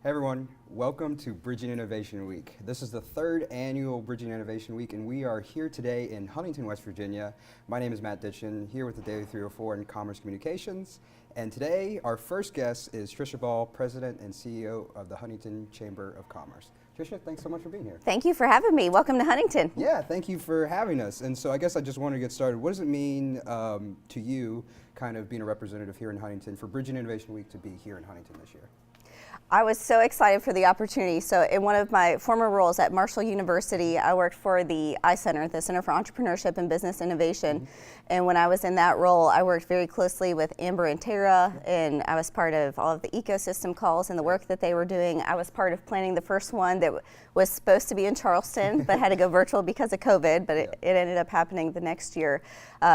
Hey everyone, welcome to Bridging Innovation Week. This is the third annual Bridging Innovation Week, and we are here today in Huntington, West Virginia. My name is Matt Ditchin, here with the Daily 304 in Commerce Communications. And today, our first guest is Tricia, President and CEO of the Huntington Chamber of Commerce. Tricia, thanks so much for being here. Thank you for having me. Welcome to Huntington. Yeah, thank you for having us. And so I guess I just wanted to get started. What does it mean to you, kind of being a representative here in Huntington, for Bridging Innovation Week to be here in Huntington this year? I was so excited for the opportunity. So in one of my former roles at Marshall University, I worked for the iCenter, the Center for Entrepreneurship and Business Innovation. Mm-hmm. And when I was in that role, I worked very closely with Amber and Tara, and I was part of all of the ecosystem calls and the work that they were doing. I was part of planning the first one that was supposed to be in Charleston, but had to go virtual because of COVID, but it ended up happening the next year.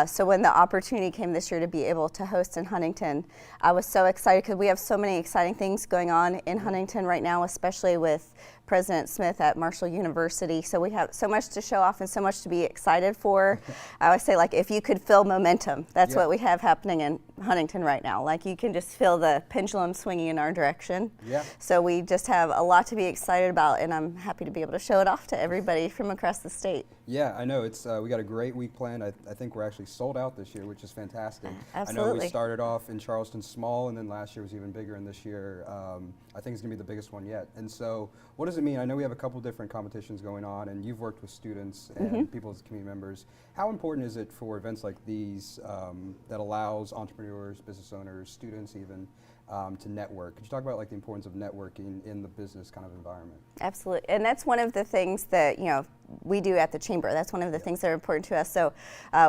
So when the opportunity came this year to be able to host in Huntington, I was so excited because we have so many exciting things going on in Huntington right now, especially with President Smith at Marshall University. So we have so much to show off and so much to be excited for. I always say, like, if you could feel momentum, that's what we have happening in Huntington right now. Like, you can just feel the pendulum swinging in our direction. Yeah. So we just have a lot to be excited about, and I'm happy to be able to show it off to everybody from across the state. Yeah, I know. It's we got a great week planned. I think we're actually sold out this year, which is fantastic. Absolutely. I know we started off in Charleston small, and then last year was even bigger, and this year I think it's going to be the biggest one yet. And so what does it mean? I know we have a couple different competitions going on, and you've worked with students and people as community members. How important is it for events like these that allows entrepreneurs, business owners, students even, to network? Could you talk about, like, the importance of networking in the business kind of environment? Absolutely, and that's one of the things that we do at the Chamber. That's one of the things that are important to us. So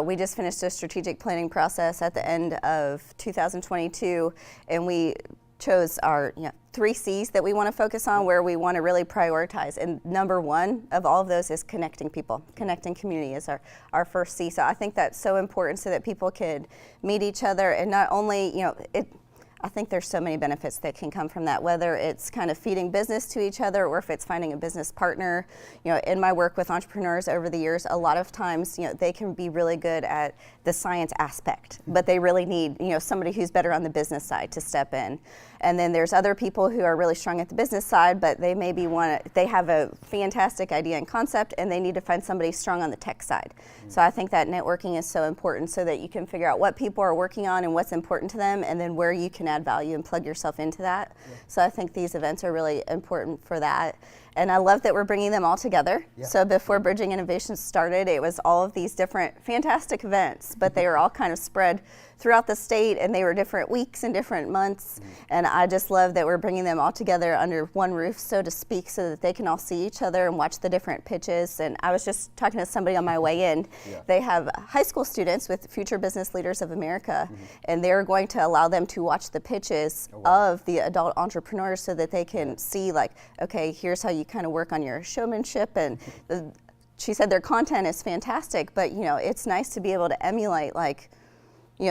we just finished a strategic planning process at the end of 2022, and we chose our 3 C's that we want to focus on, where we want to really prioritize. And number one of all of those is connecting people. Connecting community is our first C. So I think that's so important so that people could meet each other, and not only, I think there's so many benefits that can come from that, whether it's kind of feeding business to each other or if it's finding a business partner. In my work with entrepreneurs over the years, a lot of times, they can be really good at the science aspect, but they really need, somebody who's better on the business side to step in. And then there's other people who are really strong at the business side, but they maybe they have a fantastic idea and concept, and they need to find somebody strong on the tech side. So I think that networking is so important, so that you can figure out what people are working on and what's important to them, and then where you can add value and plug yourself into that. So I think these events are really important for that. And I love that we're bringing them all together. So before Bridging Innovation started, it was all of these different fantastic events, but they were all kind of spread throughout the state, and they were different weeks and different months. And I just love that we're bringing them all together under one roof, so to speak, so that they can all see each other and watch the different pitches. And I was just talking to somebody on my way in. They have high school students with Future Business Leaders of America, and they're going to allow them to watch the pitches of the adult entrepreneurs, so that they can see, like, okay, here's how you kind of work on your showmanship. And she said their content is fantastic, but it's nice to be able to emulate, like,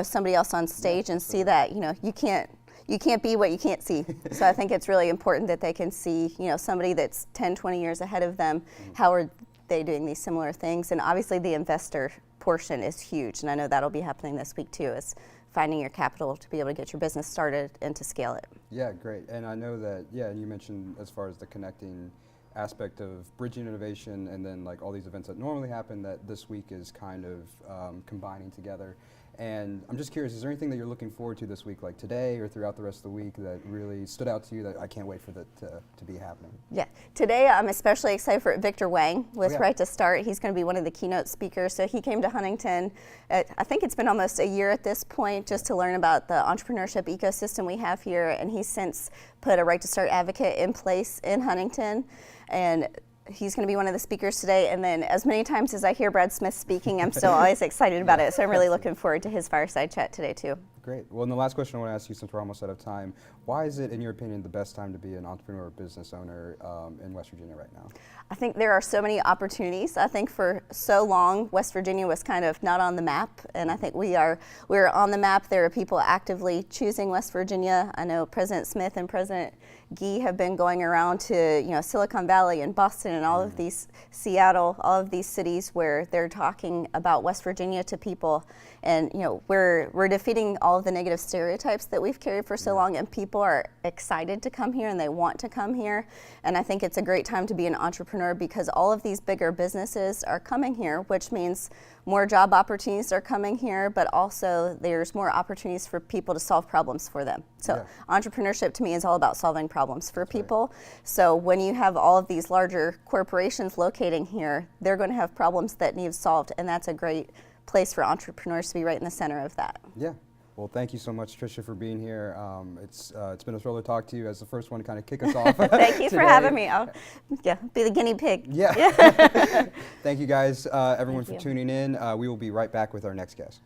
somebody else on stage and see that you can't be what you can't see. So I think it's really important that they can see somebody that's 10, 20 years ahead of them. How are they doing these similar things? And obviously the investor portion is huge, and I know that'll be happening this week too, is finding your capital to be able to get your business started and to scale it. Yeah, great. And I know that, and you mentioned as far as the connecting aspect of Bridging Innovation, and then, like, all these events that normally happen, that this week is kind of combining together. And I'm just curious, is there anything that you're looking forward to this week, like today or throughout the rest of the week, that really stood out to you that I can't wait for that to be happening? Yeah, today I'm especially excited for Victor Wang with Right to Start. He's going to be one of the keynote speakers. So he came to Huntington, I think it's been almost a year at this point, just to learn about the entrepreneurship ecosystem we have here. And he's since put a Right to Start advocate in place in Huntington. And he's going to be one of the speakers today. And then, as many times as I hear Brad Smith speaking, I'm still always excited about it. So I'm really looking forward to his fireside chat today too. Great. Well, and the last question I want to ask you, since we're almost out of time, why is it, in your opinion, the best time to be an entrepreneur or business owner in West Virginia right now? I think there are so many opportunities. I think for so long, West Virginia was kind of not on the map, and I think we're on the map. There are people actively choosing West Virginia. I know President Smith and President Guy have been going around to, Silicon Valley and Boston and all of these, Seattle, all of these cities where they're talking about West Virginia to people. And, we're defeating all of the negative stereotypes that we've carried for so long, and people are excited to come here and they want to come here. And I think it's a great time to be an entrepreneur because all of these bigger businesses are coming here, which means more job opportunities are coming here, but also there's more opportunities for people to solve problems for them. So entrepreneurship to me is all about solving problems for people. So when you have all of these larger corporations locating here, they're going to have problems that need solved, and that's a great place for entrepreneurs to be right in the center of that. Yeah. Well, thank you so much, Tricia, for being here. It's been a thrill to talk to you as the first one to kind of kick us off. Thank you for having me. I'll be the guinea pig. Yeah. Thank you guys, everyone, for tuning in. We will be right back with our next guest.